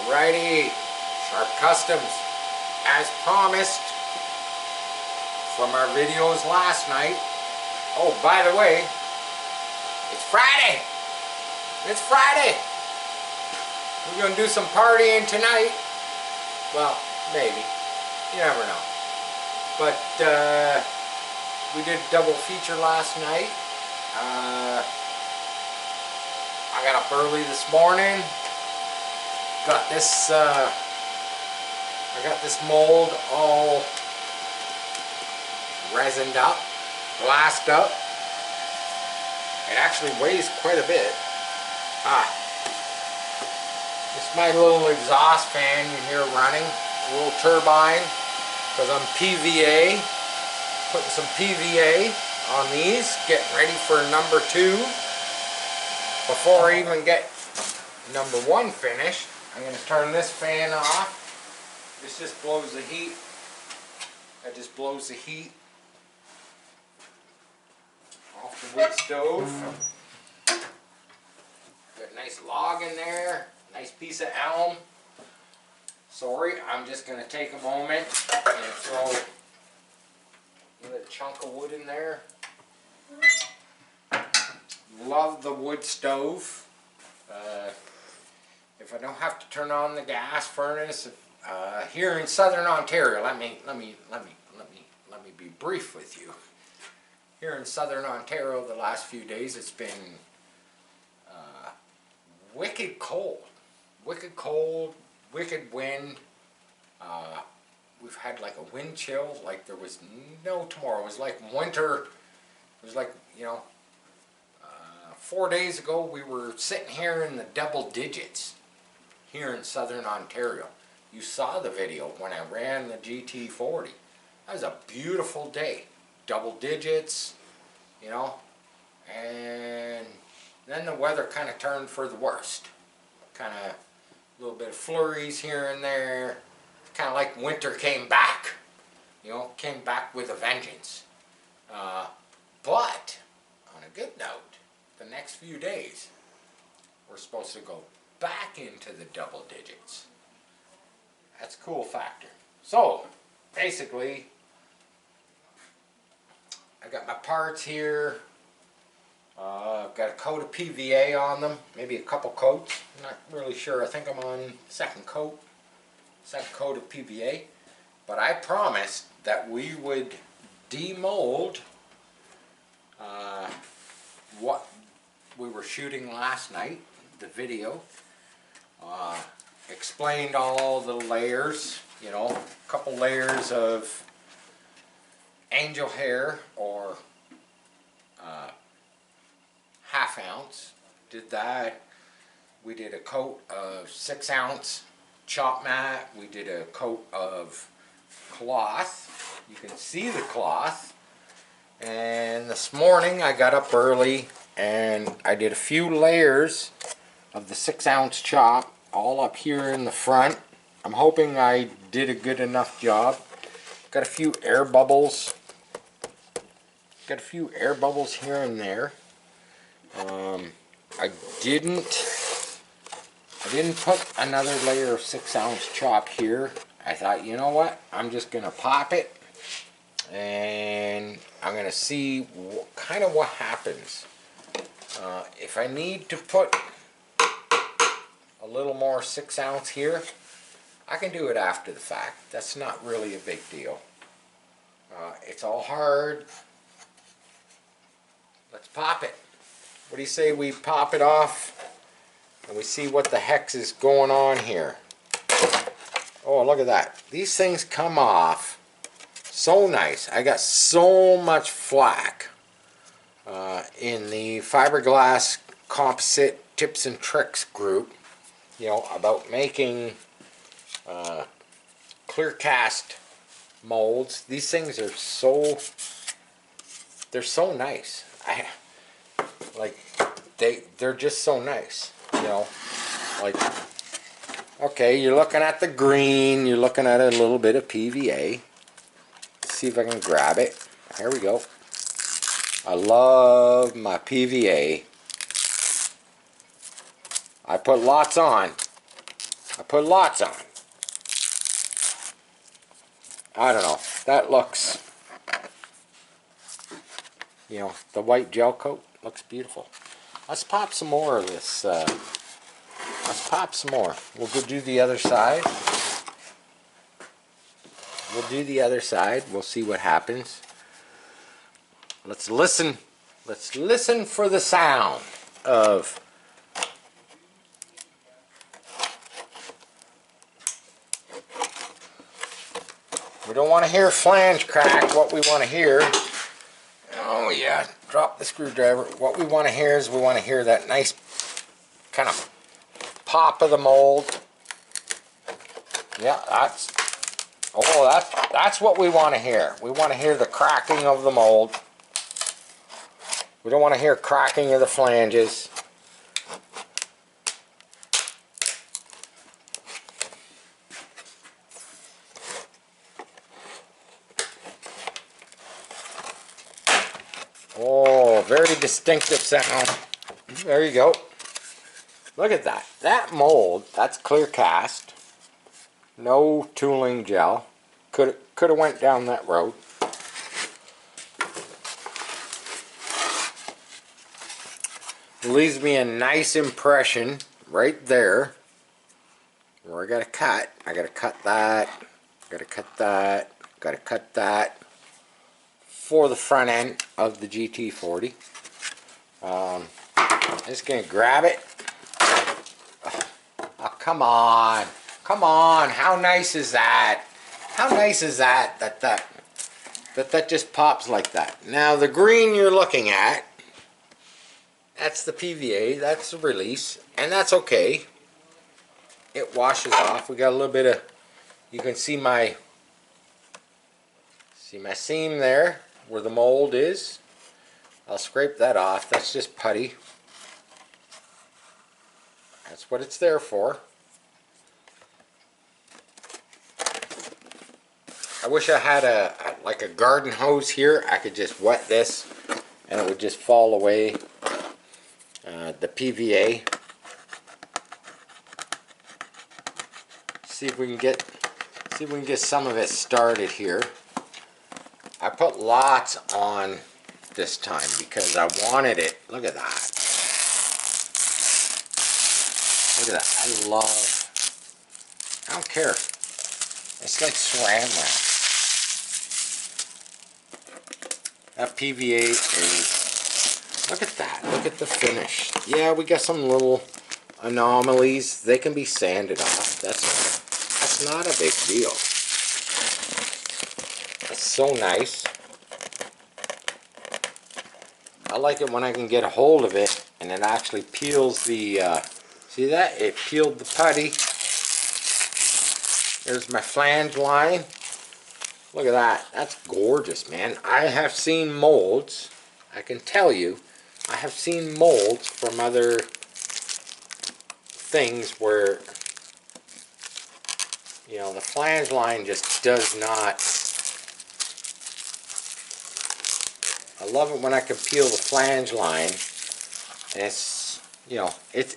Alrighty, Sharp Customs, as promised from our videos last night. Oh, by the way, it's Friday. It's Friday. We're going to do some partying tonight. Well, maybe. You never know. But we did a double feature last night. I got up early this morning. Got this. I got this mold all resined up, glassed up. It actually weighs quite a bit. This is my little exhaust fan you hear running, a little turbine, because I'm PVA. Putting some PVA on these, getting ready for number 2. Before I even get number 1 finished, I'm going to turn this fan off. This just blows the heat. That just blows the heat off the wood stove. Got a nice log in there, nice piece of elm. Sorry, I'm just going to take a moment and throw a little chunk of wood in there. Love the wood stove. If I don't have to turn on the gas furnace here in Southern Ontario, let me be brief with you. Here in Southern Ontario, the last few days it's been wicked cold, wicked wind. We've had like a wind chill, like there was no tomorrow. It was like winter. It was like, you know, 4 days ago we were sitting here in the double digits here in Southern Ontario. You saw the video when I ran the GT40. That was a beautiful day. Double digits, you know, and then the weather kind of turned for the worst. Kind of a little bit of flurries here and there. Kind of like winter came back, you know, came back with a vengeance. But on a good note, the next few days we're supposed to go back into the double digits. That's a cool factor. So basically, I got my parts here. I've got a coat of PVA on them, maybe a couple coats. I'm not really sure. I think I'm on second coat of PVA. But I promised that we would demold what we were shooting last night, the video. Explained all the layers, you know, a couple layers of angel hair or ½ ounce. Did that. We did a coat of 6 ounce chop mat. We did a coat of cloth. You can see the cloth. And this morning I got up early and I did a few layers of the 6 ounce chop all up here in the front. I'm hoping I did a good enough job. Got a few air bubbles. Got a few air bubbles here and there. I didn't put another layer of 6 ounce chop here. I thought, you know what? I'm just gonna pop it and I'm gonna see kind of what happens. If I need to put a little more 6 ounce here, I can do it after the fact. That's not really a big deal. It's all hard. Let's pop it. What do you say we pop it off and we see what the heck is going on here? Oh, look at that. These things come off so nice. I got so much flack in the fiberglass composite tips and tricks group, you know, about making clear cast molds. These things are they're so nice. They're just so nice, you know. Like, okay, you're looking at the green, you're looking at a little bit of PVA. Let's see if I can grab it. Here we go. I love my PVA. I put lots on. I put lots on. I don't know. That looks, you know, the white gel coat looks beautiful. Let's pop some more of this. Let's pop some more. We'll go do the other side. We'll do the other side. We'll see what happens. Let's listen. Let's listen for the sound of we don't want to hear flange crack. What we want to hear, oh yeah, drop the screwdriver. What we want to hear is we want to hear that nice kind of pop of the mold. Yeah, that's what we want to hear. We want to hear the cracking of the mold. We don't want to hear cracking of the flanges. Oh, very distinctive sound. There you go. Look at that. That mold, that's clear cast. No tooling gel. Could have went down that road. It leaves me a nice impression right there where I got to cut. I got to cut that. Got to cut that. Got to cut that for the front end of the GT40. I'm just going to grab it. Oh, come on. Come on. How nice is that? How nice is that? That just pops like that. Now the green you're looking at, that's the PVA. That's the release. And that's okay. It washes off. We got a little bit of, you can see my seam there where the mold is. I'll scrape that off. That's just putty. That's what it's there for. I wish I had like a garden hose here. I could just wet this and it would just fall away. The PVA. See if we can get some of it started here. I put lots on this time because I wanted it. Look at that. Look at that. I don't care. It's like saran wrap. That PVA is, look at that. Look at the finish. Yeah, we got some little anomalies. They can be sanded off. That's not a big deal. It's so nice. I like it when I can get a hold of it and it actually peels the, see that? It peeled the putty. There's my flange line. Look at that. That's gorgeous, man. I have seen molds. I can tell you, I have seen molds from other things where, you know, the flange line just does not. I love it when I can peel the flange line. And it's, you know, it's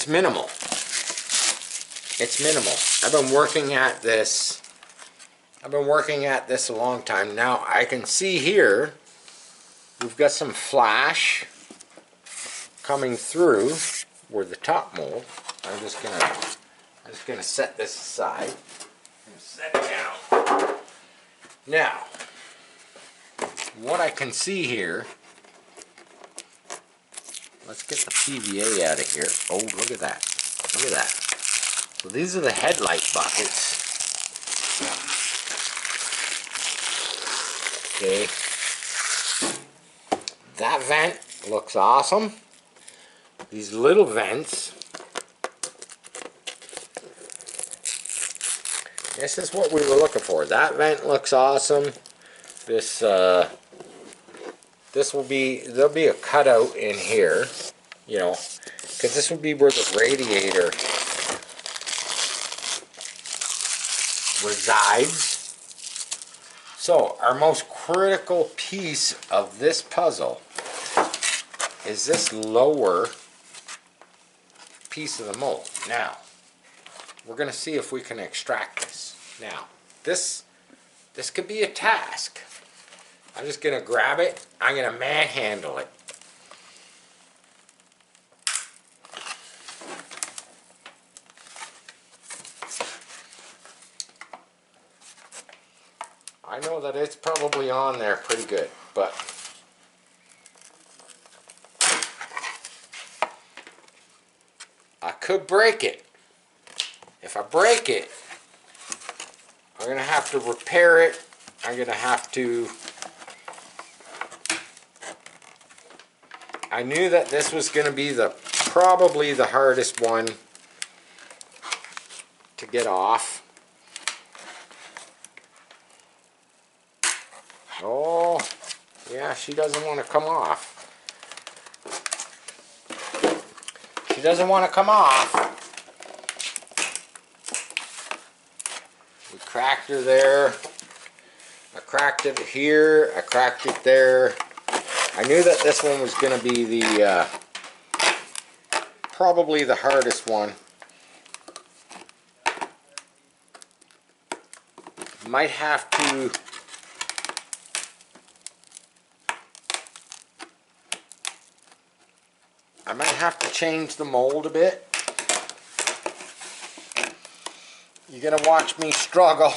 minimal. It's minimal. I've been working at this a long time. Now I can see here we've got some flash coming through where the top mold. I'm just gonna set this aside. Set it down. Now, what I can see here, let's get the PVA out of here. Oh, look at that. Look at that. So these are the headlight buckets. Okay. That vent looks awesome. These little vents. This is what we were looking for. That vent looks awesome. This will be, there'll be a cutout in here, you know, because this would be where the radiator resides. So our most critical piece of this puzzle is this lower piece of the mold. Now, we're going to see if we can extract this. Now, this could be a task. I'm just going to grab it. I'm going to manhandle it. I know that it's probably on there pretty good, but I could break it. If I break it, I'm going to have to repair it. I'm going to have to... I knew that this was going to be probably the hardest one to get off. Oh, yeah, she doesn't want to come off. She doesn't want to come off. We cracked her there. I cracked it here. I cracked it there. I knew that this one was going to be the probably the hardest one. Might have to change the mold a bit. You're gonna watch me struggle,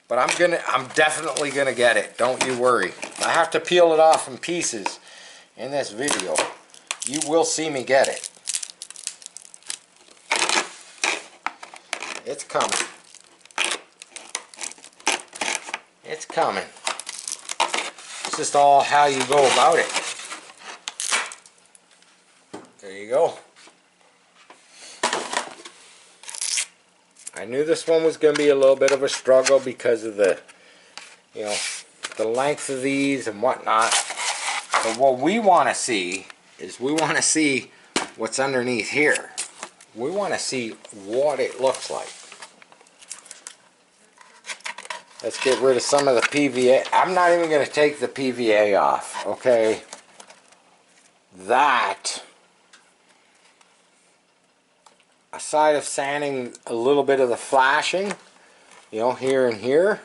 but I'm definitely gonna get it. Don't you worry. I have to peel it off in pieces in this video. You will see me get it. It's coming. It's coming. It's just all how you go about it. There you go. I knew this one was going to be a little bit of a struggle because of the, you know, the length of these and whatnot. But what we want to see is we want to see what's underneath here. We want to see what it looks like. Let's get rid of some of the PVA. I'm not even going to take the PVA off, okay? That, aside of sanding a little bit of the flashing, you know, here and here,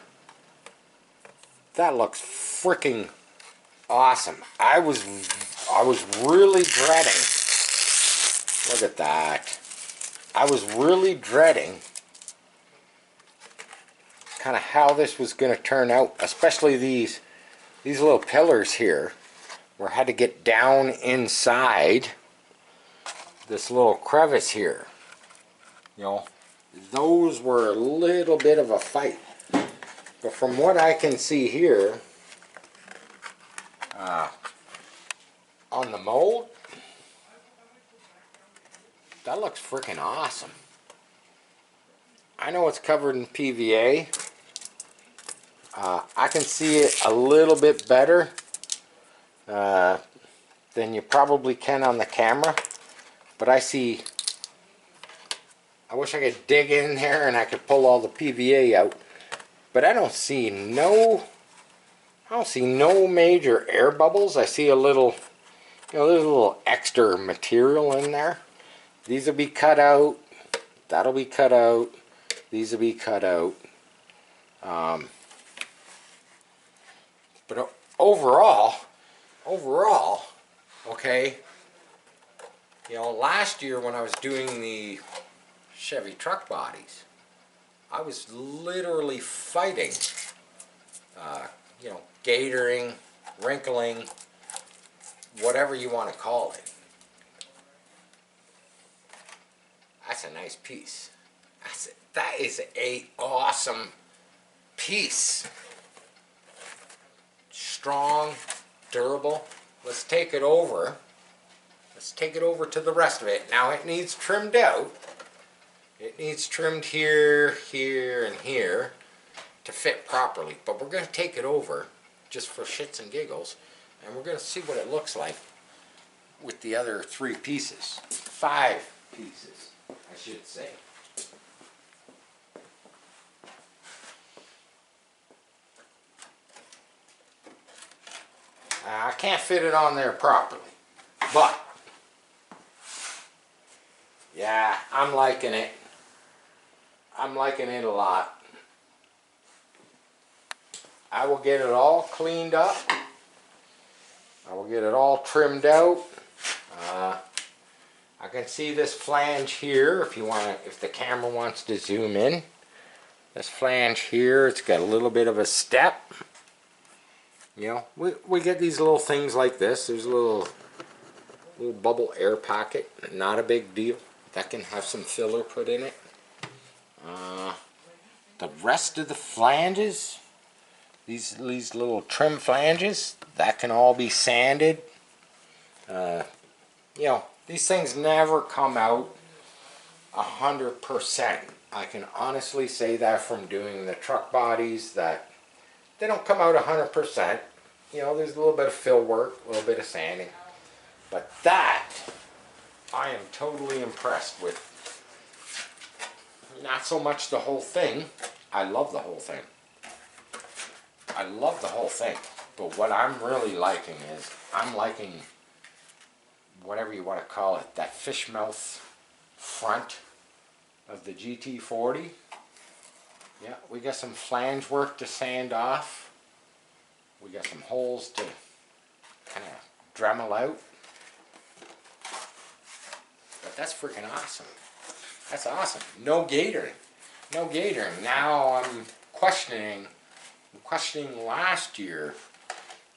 that looks freaking awesome. I was really dreading, look at that. I was really dreading kind of how this was going to turn out, especially these little pillars here, where I had to get down inside this little crevice here. You know, those were a little bit of a fight. But from what I can see here, on the mold, that looks freaking awesome. I know it's covered in PVA. I can see it a little bit better than you probably can on the camera. But I wish I could dig in there and I could pull all the PVA out. But I don't see no major air bubbles. I see a little, you know, there's a little extra material in there. These will be cut out. That'll be cut out. These will be cut out. But overall, okay, you know, last year when I was doing the Chevy truck bodies, I was literally fighting, you know, gatoring, wrinkling, whatever you want to call it. That's a nice piece. That is a awesome piece. Strong, durable. Let's take it over. Let's take it over to the rest of it. Now it needs trimmed out. It needs trimmed here, here, and here to fit properly. But we're going to take it over just for shits and giggles, and we're going to see what it looks like with the other 3 pieces. 5 pieces, I should say. I can't fit it on there properly, but Yeah, I'm liking it. I'm liking it a lot. I will get it all cleaned up. I will get it all trimmed out. I can see this flange here if you want to, if the camera wants to zoom in. This flange here, it's got a little bit of a step. You know, we get these little things like this. There's a little bubble air pocket, not a big deal. That can have some filler put in it. The rest of the flanges, these little trim flanges, that can all be sanded. You know, these things never come out 100%. I can honestly say that from doing the truck bodies, that they don't come out 100%. You know, there's a little bit of fill work, a little bit of sanding. But that, I am totally impressed with. Not so much the whole thing. I love the whole thing. I love the whole thing. But what I'm really liking is, I'm liking, whatever you want to call it, that fish mouth front of the GT40. Yeah, we got some flange work to sand off. We got some holes to kind of Dremel out. But that's freaking awesome. That's awesome. No gatoring. No gatoring. Now I'm questioning last year,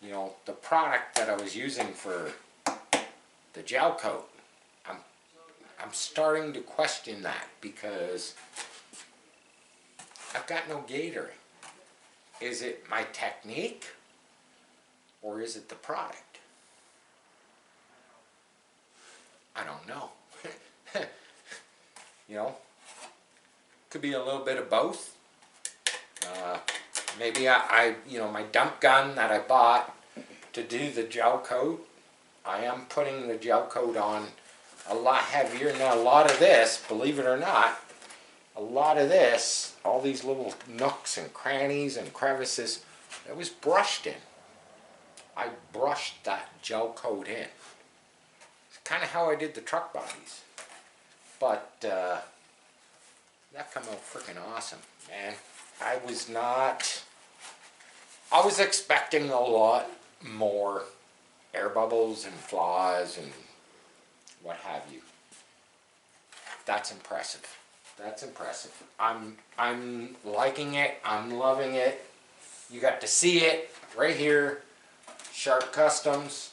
you know, the product that I was using for the gel coat. I'm starting to question that because I've got no gatoring. Is it my technique or is it the product? I don't know. You know, could be a little bit of both. Maybe you know, my dump gun that I bought to do the gel coat, I am putting the gel coat on a lot heavier. Now a lot of this, believe it or not, a lot of this, all these little nooks and crannies and crevices, it was brushed in. I brushed that gel coat in. It's kind of how I did the truck bodies. But that come out freaking awesome, man. I was expecting a lot more air bubbles and flaws and what have you. That's impressive. That's impressive. I'm liking it. I'm loving it. You got to see it right here. Sharp Customs.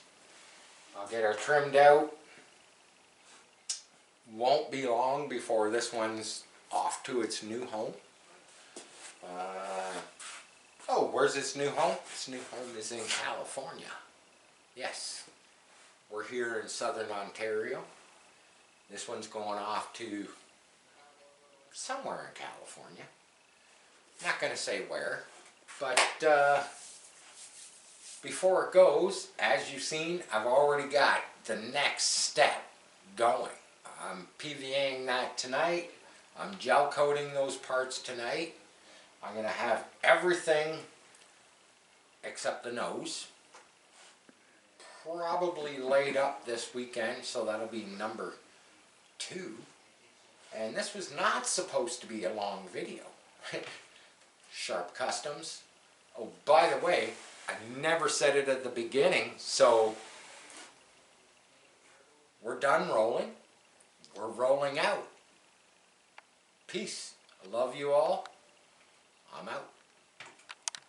I'll get her trimmed out. Won't be long before this one's off to its new home. Oh, where's its new home? Its new home is in California. Yes. We're here in southern Ontario. This one's going off to somewhere in California. Not going to say where, but before it goes, as you've seen, I've already got the next step going. I'm PVAing that tonight. I'm gel coating those parts tonight. I'm going to have everything except the nose probably laid up this weekend, so that'll be number 2. And this was not supposed to be a long video. Sharp Customs. Oh, by the way, I never said it at the beginning, so we're done rolling. We're rolling out. Peace. I love you all. I'm out.